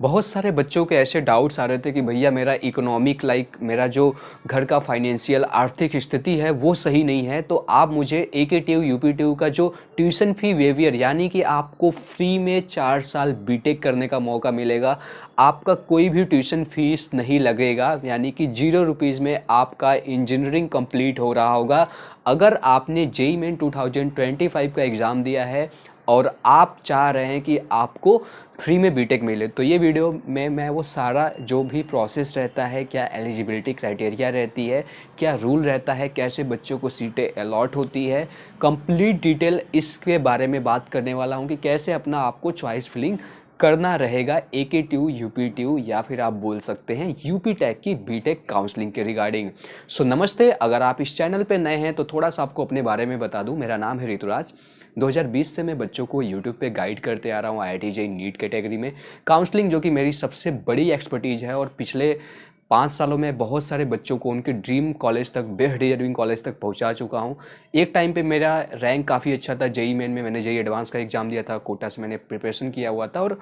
बहुत सारे बच्चों के ऐसे डाउट्स आ रहे थे कि भैया मेरा इकोनॉमिक मेरा जो घर का फाइनेंशियल आर्थिक स्थिति है वो सही नहीं है, तो आप मुझे एकेटीयू यूपीटीयू का जो ट्यूशन फी वेवियर यानी कि आपको फ्री में 4 साल बीटेक करने का मौका मिलेगा। आपका कोई भी ट्यूशन फीस नहीं लगेगा, यानी कि 0 रुपीज़ में आपका इंजीनियरिंग कंप्लीट हो रहा होगा। अगर आपने जेईई मेन 2025 का एग्ज़ाम दिया है और आप चाह रहे हैं कि आपको फ्री में बीटेक मिले, तो ये वीडियो में मैं वो सारा जो भी प्रोसेस रहता है, क्या एलिजिबिलिटी क्राइटेरिया रहती है, क्या रूल रहता है, कैसे बच्चों को सीटें अलॉट होती है, कंप्लीट डिटेल इसके बारे में बात करने वाला हूँ कि कैसे अपना आपको चॉइस फिलिंग करना रहेगा एकेटीयू यूपीटीयू या फिर आप बोल सकते हैं यूपी टेक की बीटेक काउंसलिंग के रिगार्डिंग। सो नमस्ते, अगर आप इस चैनल पे नए हैं तो थोड़ा सा आपको अपने बारे में बता दूं। मेरा नाम है ऋतुराज। 2020 से मैं बच्चों को यूट्यूब पे गाइड करते आ रहा हूँ आईआईटी जेईई नीट कैटेगरी में काउंसलिंग, जो कि मेरी सबसे बड़ी एक्सपर्टीज़ है। और पिछले 5 सालों में बहुत सारे बच्चों को उनके ड्रीम कॉलेज तक, बेस्ट डिजर्विंग कॉलेज तक पहुंचा चुका हूं। एक टाइम पे मेरा रैंक काफ़ी अच्छा था जेईई मेन में। मैंने जेईई एडवांस का एग्ज़ाम दिया था, कोटा से मैंने प्रिपरेशन किया हुआ था। और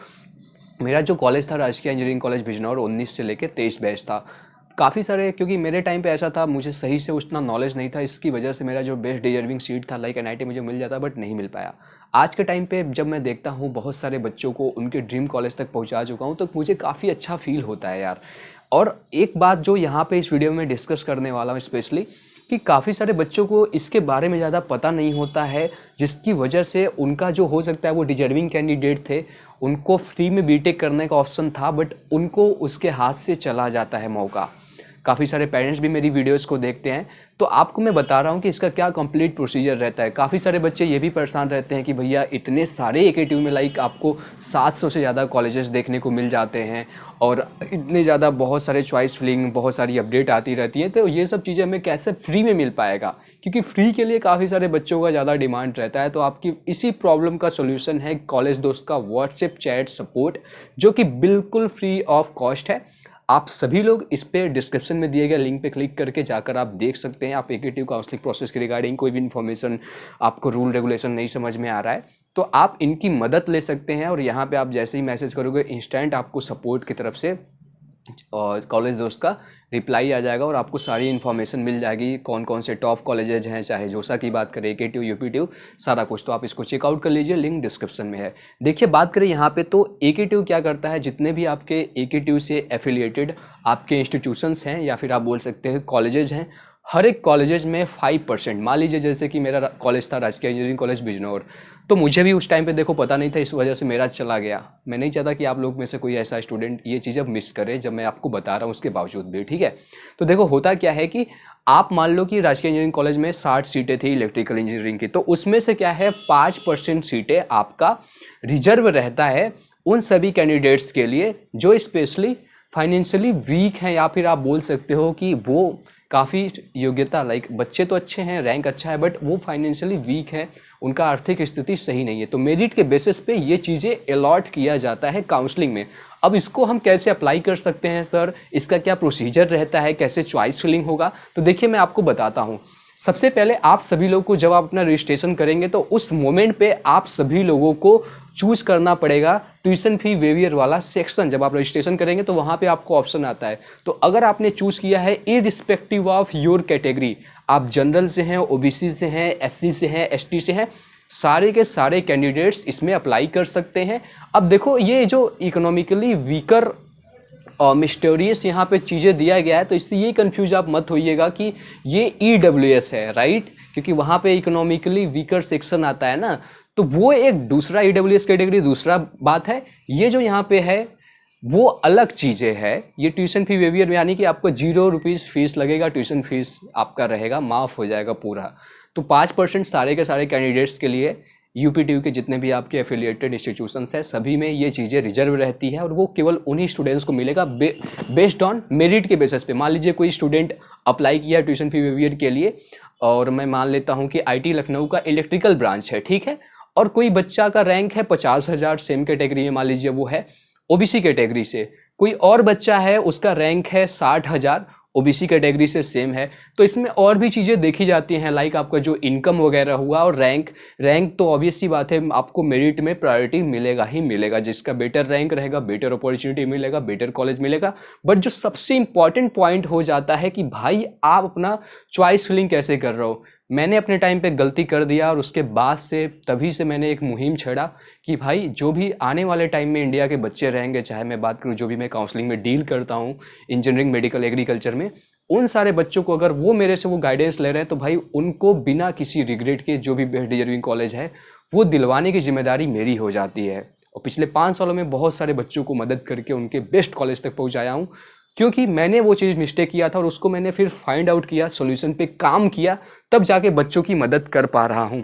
मेरा जो कॉलेज था राजकीय इंजीनियरिंग कॉलेज बिजनौर, 19 से लेकर 23 बैच था। काफ़ी सारे, क्योंकि मेरे टाइम पे ऐसा था, मुझे सही से उतना नॉलेज नहीं था, इसकी वजह से मेरा जो बेस्ट डिजर्विंग सीट था लाइक एनआईटी मुझे मिल जाता, बट नहीं मिल पाया। आज के टाइम पे जब मैं देखता हूँ बहुत सारे बच्चों को उनके ड्रीम कॉलेज तक पहुँचा चुका हूँ, तो मुझे काफ़ी अच्छा फील होता है यार। और एक बात जो यहाँ पे इस वीडियो में डिस्कस करने वाला हूँ स्पेशली, कि काफ़ी सारे बच्चों को इसके बारे में ज़्यादा पता नहीं होता है, जिसकी वजह से उनका जो हो सकता है वो डिजर्विंग कैंडिडेट थे, उनको फ्री में बीटेक करने का ऑप्शन था, बट उनको उसके हाथ से चला जाता है मौका। काफ़ी सारे पेरेंट्स भी मेरी वीडियोस को देखते हैं, तो आपको मैं बता रहा हूँ कि इसका क्या कंप्लीट प्रोसीजर रहता है। काफ़ी सारे बच्चे ये भी परेशान रहते हैं कि भैया इतने सारे एकेटीयू में लाइक आपको 700 से ज़्यादा कॉलेजेस देखने को मिल जाते हैं और इतने ज़्यादा बहुत सारे चॉइस फिलिंग, बहुत सारी अपडेट आती रहती है, तो ये सब चीज़ें हमें कैसे फ्री में मिल पाएगा, क्योंकि फ्री के लिए काफ़ी सारे बच्चों का ज़्यादा डिमांड रहता है। तो आपकी इसी प्रॉब्लम का सोल्यूशन है कॉलेज दोस्त का व्हाट्सएप चैट सपोर्ट, जो कि बिल्कुल फ्री ऑफ कॉस्ट है। आप सभी लोग इस पे डिस्क्रिप्शन में दिए गए लिंक पे क्लिक करके जाकर आप देख सकते हैं। आप एकेटीयू काउंसलिंग प्रोसेस के रिगार्डिंग कोई भी इन्फॉर्मेशन, आपको रूल रेगुलेशन नहीं समझ में आ रहा है, तो आप इनकी मदद ले सकते हैं। और यहाँ पे आप जैसे ही मैसेज करोगे, इंस्टेंट आपको सपोर्ट की तरफ से और कॉलेज दोस्त का रिप्लाई आ जाएगा और आपको सारी इन्फॉर्मेशन मिल जाएगी, कौन कौन से टॉप कॉलेजेज हैं, चाहे जोसा की बात करें, एकेटीयू यूपीटीयू, सारा कुछ। तो आप इसको चेकआउट कर लीजिए, लिंक डिस्क्रिप्शन में है। देखिए, बात करें यहाँ पे तो एकेटीयू क्या करता है, जितने भी आपके एकेटीयू से एफिलिएटेड आपके इंस्टीट्यूशंस हैं या फिर आप बोल सकते हैं कॉलेजेज हैं, हर एक कॉलेजेज में 5%, मान लीजिए जैसे कि मेरा कॉलेज था राजकीय इंजीनियरिंग कॉलेज बिजनौर, तो मुझे भी उस टाइम पे देखो पता नहीं था, इस वजह से मेरा चला गया। मैं नहीं चाहता कि आप लोग में से कोई ऐसा स्टूडेंट ये चीज़ अब मिस करे, जब मैं आपको बता रहा हूँ उसके बावजूद भी, ठीक है। तो देखो होता क्या है कि आप मान लो कि राजकीय इंजीनियरिंग कॉलेज में 60 सीटें थी इलेक्ट्रिकल इंजीनियरिंग की, तो उसमें से क्या है 5% सीटें आपका रिजर्व रहता है उन सभी कैंडिडेट्स के लिए जो स्पेशली फाइनेंशियली वीक हैं, या फिर आप बोल सकते हो कि वो काफ़ी योग्यता, लाइक बच्चे तो अच्छे हैं, रैंक अच्छा है, बट वो फाइनेंशियली वीक है, उनका आर्थिक स्थिति सही नहीं है। तो मेरिट के बेसिस पे ये चीज़ें अलॉट किया जाता है काउंसलिंग में। अब इसको हम कैसे अप्लाई कर सकते हैं सर, इसका क्या प्रोसीजर रहता है, कैसे चॉइस फिलिंग होगा, तो देखिए मैं आपको बताता हूँ। सबसे पहले आप सभी लोग को जब आप अपना रजिस्ट्रेशन करेंगे तो उस मोमेंट पे आप सभी लोगों को चूज करना पड़ेगा ट्यूशन फी वेवियर वाला सेक्शन। जब आप रजिस्ट्रेशन करेंगे तो वहाँ पे आपको ऑप्शन आता है। तो अगर आपने चूज किया है इररिस्पेक्टिव ऑफ योर कैटेगरी, आप जनरल से हैं, ओबीसी से हैं, एससी से हैं, एसटी से हैं, सारे के सारे कैंडिडेट्स इसमें अप्लाई कर सकते हैं। अब देखो, ये जो इकोनॉमिकली वीकर और मिस्टीरियस यहाँ पे चीज़ें दिया गया है, तो इससे ये कंफ्यूज आप मत होइएगा कि ये ईडब्ल्यूएस है, राइट, क्योंकि वहाँ पे इकोनॉमिकली वीकर सेक्शन आता है ना, तो वो एक दूसरा ईडब्ल्यूएस कैटेगरी दूसरा बात है। ये जो यहाँ पे है वो अलग चीज़ें है। ये ट्यूशन फी वेवियर यानी कि आपको 0 रुपीज़ फीस लगेगा, ट्यूशन फीस आपका रहेगा, माफ़ हो जाएगा पूरा। तो 5% सारे के सारे कैंडिडेट्स के लिए, यूपीटीयू के जितने भी आपके एफिलिएटेड इंस्टीट्यूशंस हैं सभी में ये चीज़ें रिजर्व रहती है, और वो केवल उन्हीं स्टूडेंट्स को मिलेगा बेस्ड ऑन मेरिट के बेसिस पे। मान लीजिए कोई स्टूडेंट अप्लाई किया ट्यूशन फी वेवियर के लिए, और मैं मान लेता हूँ कि आईटी लखनऊ का इलेक्ट्रिकल ब्रांच है, ठीक है, और कोई बच्चा का रैंक है 50,000, सेम कैटेगरी में मान लीजिए वो है ओबीसी कैटेगरी से, कोई और बच्चा है उसका रैंक है 60,000, ओबीसी कैटेगरी से सेम है। तो इसमें और भी चीज़ें देखी जाती हैं, लाइक आपका जो इनकम वगैरह हुआ और रैंक तो ऑब्वियस सी बात है, आपको मेरिट में प्रायोरिटी मिलेगा ही मिलेगा। जिसका बेटर रैंक रहेगा, बेटर अपॉर्चुनिटी मिलेगा, बेटर कॉलेज मिलेगा। बट जो सबसे इंपॉर्टेंट पॉइंट हो जाता है कि भाई आप अपना चॉइस फिलिंग कैसे कर रहे हो। मैंने अपने टाइम पे गलती कर दिया और उसके बाद से तभी से मैंने एक मुहिम छेड़ा कि भाई जो भी आने वाले टाइम में इंडिया के बच्चे रहेंगे, चाहे मैं बात करूं जो भी मैं काउंसलिंग में डील करता हूं, इंजीनियरिंग, मेडिकल, एग्रीकल्चर में, उन सारे बच्चों को अगर वो मेरे से वो गाइडेंस ले रहे हैं तो भाई उनको बिना किसी रिग्रेट के जो भी बेस्ट डिजर्विंग कॉलेज है वो दिलवाने की जिम्मेदारी मेरी हो जाती है। और पिछले 5 सालों में बहुत सारे बच्चों को मदद करके उनके बेस्ट कॉलेज तक पहुंचाया हूं, क्योंकि मैंने वो चीज़ मिस्टेक किया था और उसको मैंने फिर फाइंड आउट किया, सॉल्यूशन पे काम किया, तब जाके बच्चों की मदद कर पा रहा हूँ।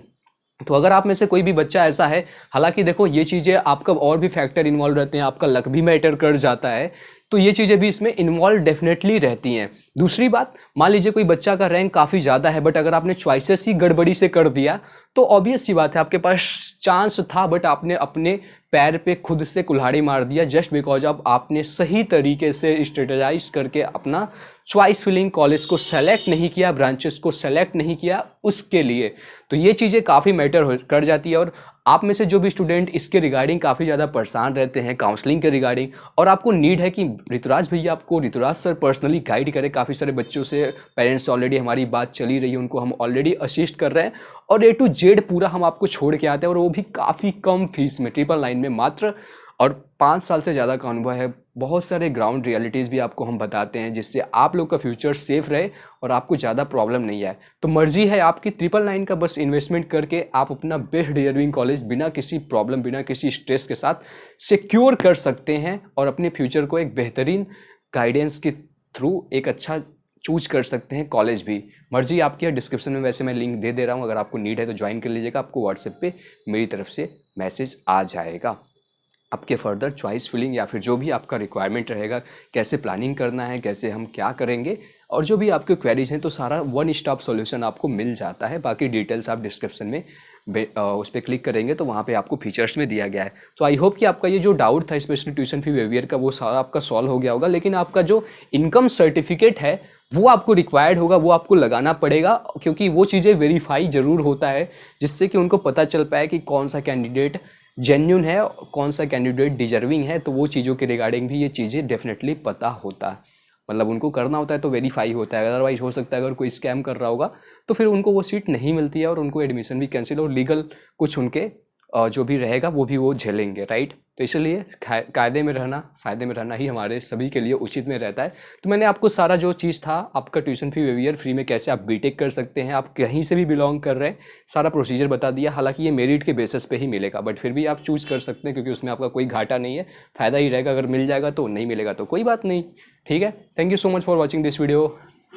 तो अगर आप में से कोई भी बच्चा ऐसा है, हालांकि देखो ये चीज़ें आपका और भी फैक्टर इन्वॉल्व रहते हैं, आपका लक भी मैटर कर जाता है, तो ये चीज़ें भी इसमें इन्वॉल्व डेफिनेटली रहती हैं। दूसरी बात, मान लीजिए कोई बच्चा का रैंक काफ़ी ज़्यादा है, बट अगर आपने चॉइसेस ही गड़बड़ी से कर दिया तो ऑब्वियस सी बात है आपके पास चांस था, बट आपने अपने पैर पे खुद से कुल्हाड़ी मार दिया, जस्ट बिकॉज अब आपने सही तरीके से स्ट्रेटेजाइज करके अपना चॉइस फिलिंग कॉलेज को सेलेक्ट नहीं किया, ब्रांचेस को सेलेक्ट नहीं किया उसके लिए। तो ये चीज़ें काफ़ी मैटर कर जाती है। और आप में से जो भी स्टूडेंट इसके रिगार्डिंग काफ़ी ज़्यादा परेशान रहते हैं काउंसलिंग के रिगार्डिंग, और आपको नीड है कि ऋतुराज भैया आपको, ऋतुराज सर पर्सनली गाइड करें, काफ़ी सारे बच्चों से पेरेंट्स ऑलरेडी हमारी बात चली रही है, उनको हम ऑलरेडी असिस्ट कर रहे हैं और A to Z पूरा हम आपको छोड़ के आते हैं, और वो भी काफ़ी कम फीस में, 999 में मात्र। और 5 साल से ज़्यादा का अनुभव है, बहुत सारे ग्राउंड रियलिटीज़ भी आपको हम बताते हैं, जिससे आप लोग का फ्यूचर सेफ रहे और आपको ज़्यादा प्रॉब्लम नहीं आए। तो मर्जी है आपकी, 999 का बस इन्वेस्टमेंट करके आप अपना बेस्ट डिजर्विंग कॉलेज बिना किसी प्रॉब्लम, बिना किसी स्ट्रेस के साथ सिक्योर कर सकते हैं और अपने फ्यूचर को एक बेहतरीन गाइडेंस के थ्रू एक अच्छा चूज कर सकते हैं कॉलेज भी। मर्जी आपकी है, डिस्क्रिप्शन में वैसे मैं लिंक दे दे रहा हूँ, अगर आपको नीड है तो ज्वाइन कर लीजिएगा, आपको व्हाट्सएप पे मेरी तरफ से मैसेज आ जाएगा। आपके फर्दर चॉइस फिलिंग या फिर जो भी आपका रिक्वायरमेंट रहेगा, कैसे प्लानिंग करना है, कैसे हम क्या करेंगे, और जो भी आपके क्वेरीज हैं, तो सारा वन स्टॉप सॉल्यूशन आपको मिल जाता है। बाकी डिटेल्स आप डिस्क्रिप्शन में उस पर क्लिक करेंगे तो वहाँ पे आपको फीचर्स में दिया गया है। तो आई होप कि आपका ये जो डाउट था स्पेशली ट्यूशन फी वेवियर का, वो सारा आपका सॉल्व हो गया होगा। लेकिन आपका जो इनकम सर्टिफिकेट है वो आपको रिक्वायर्ड होगा, वो आपको लगाना पड़ेगा, क्योंकि वो चीज़ें वेरीफाई ज़रूर होता है, जिससे कि उनको पता चल पाए कि कौन सा कैंडिडेट जेन्यून है, कौन सा कैंडिडेट डिजर्विंग है। तो वो चीज़ों के रिगार्डिंग भी ये चीज़ें डेफिनेटली पता होता है, मतलब उनको करना होता है तो वेरीफाई होता है। अदरवाइज हो सकता है अगर कोई स्कैम कर रहा होगा तो फिर उनको वो सीट नहीं मिलती है और उनको एडमिशन भी कैंसिल और लीगल कुछ उनके जो भी रहेगा वो भी वो झेलेंगे, राइट। तो इसलिए कायदे में रहना, फ़ायदे में रहना ही हमारे सभी के लिए उचित में रहता है। तो मैंने आपको सारा जो चीज़ था, आपका ट्यूशन फी वेवियर फ्री में कैसे आप बीटेक कर सकते हैं, आप कहीं से भी बिलोंग कर रहे हैं, सारा प्रोसीजर बता दिया। हालांकि ये मेरिट के बेसिस पे ही मिलेगा, बट फिर भी आप चूज़ कर सकते हैं, क्योंकि उसमें आपका कोई घाटा नहीं है, फ़ायदा ही रहेगा। अगर मिल जाएगा तो, नहीं मिलेगा तो कोई बात नहीं, ठीक है। Thank you so much for watching this video.